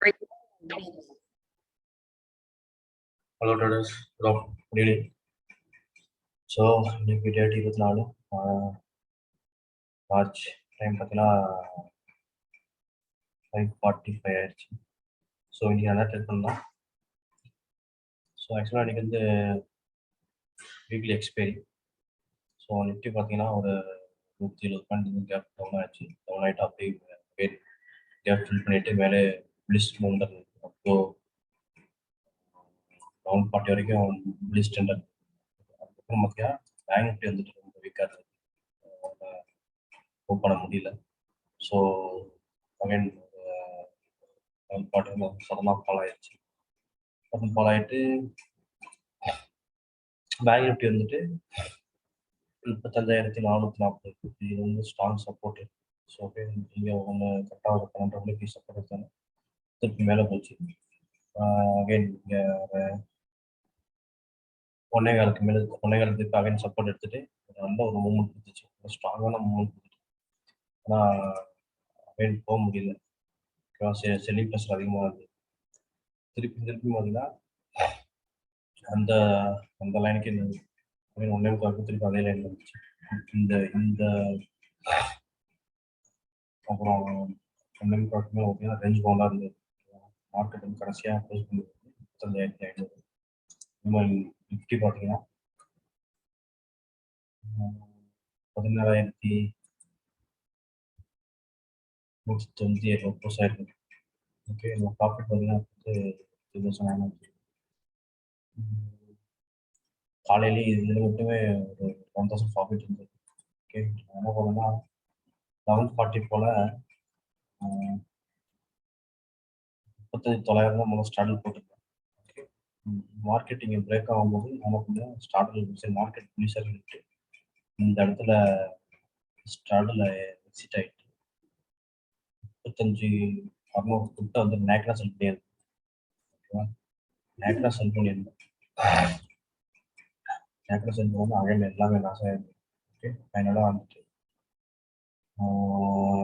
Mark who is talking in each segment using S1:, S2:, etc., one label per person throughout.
S1: Hello traders, good evening. So இன்னைக்கு date 24 March time பார்த்தீங்கன்னா 5:45 ஆயிடுச்சு. ஸோ இன்னைக்கு நல்லா ட்ரேட் பண்ணலாம். ஸோ ஆக்சுவலாக இன்னைக்கு வந்து வீக்லி எக்ஸ்பைரி. ஸோ நிஃப்டி பார்த்தீங்கன்னா ஒரு 170 பாயிண்ட் கேப் டவுன் ஆயிடுச்சு. டவுன் ஆகிட்டு அப்படியே கேப் ஃபில் பண்ணிட்டு மேலே லிஸ்ட் மூவ் இருந்தது. அப்போ டவுன் 40 வரைக்கும் லிஸ்ட் இருந்தது. அதுக்கப்புறம் பார்த்தீங்கன்னா பேங்க் நிஃப்டி வந்துட்டு ரொம்ப வீக்காக இருந்தது, மூவ் பண்ண முடியல. ஸோ அகைன் சடனாக ஃபால் ஆயிடுச்சு. ஃபால் ஆகிட்டு பேங்க் நிஃப்டி வந்துட்டு 35,440 இது வந்து ஸ்ட்ராங் சப்போர்ட். ஸோ இங்கே ஒன்று கரெக்டாக ஒரு 12 மணிக்கு சப்போர்ட் எடுத்தாங்க, திருப்பி மேலே போச்சு. அகைன் இங்கே ஒன்னே காலத்துக்கு அகைன் சப்போர்ட் எடுத்துட்டு நல்ல ஒரு மூவ்மெண்ட் கொடுத்துச்சு, ஸ்ட்ராங்கான மூவ்மெண்ட் கொடுத்துட்டு. ஆனால் அகைன் போக முடியல, செல்லிங் ப்ரெஷர் அதிகமாக இருந்தது. திருப்பி பார்த்தீங்கன்னா அந்த லைனுக்கு ஒன்னே காலுக்கு திருப்பி அதே லைன் வந்துச்சு. இந்த அப்புறம் ஒன்னே காலுக்குமே பார்த்தீங்கன்னா ரேஞ்ச் பவுண்டாக இருந்தது. மார்க்கெட் வந்து கடைசியாக க்ளோஸ் பண்ணி 35,500. நிஃப்டி பார்த்தீங்கன்னா 17,198 க்ளோஸ் ஆயிருக்கு. ஓகே, ப்ராஃபிட் பார்த்தீங்கன்னா 2,900. காலையிலேயே இதில் மட்டுமே ஒரு 1,000 ப்ராஃபிட் இருந்தது. ஓகே, என்ன பண்ணோம்னா 11:40 போல் 35,900 தான் முதல்ல ஸ்டார்டில் போட்டிருக்கேன். ஓகே, மார்க்கெட்டிங் பிரேக் ஆகும்போது நமக்கு ஸ்டார்டில் மார்க்கெட் புலிசாக இருக்கு. இந்த இடத்துல ஸ்டார்டில் எக்ஸிட் ஆகிட்டு 35,600 கொடுத்து வந்து நேக்கடாக செல் பண்ணியிருந்தேன். ஓகேவா, நேக்கடாக செல் பண்ணியிருந்தேன். நேக்கடாக செல் பண்ணும்போது அகைன் எல்லாமே லாஸ் ஆகிருந்தது. ஓகே, ஃபைனலாக வந்துட்டு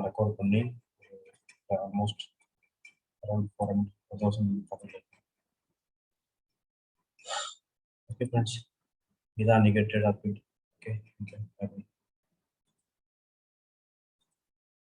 S1: ரெக்கவர் பண்ணி ஆல்மோஸ்ட் அரௌண்ட் 4,000. ஓகே ஃப்ரெண்ட்ஸ், இதான் இன்றைக்கி ட்ரேட் அப்டேட். ஓகே,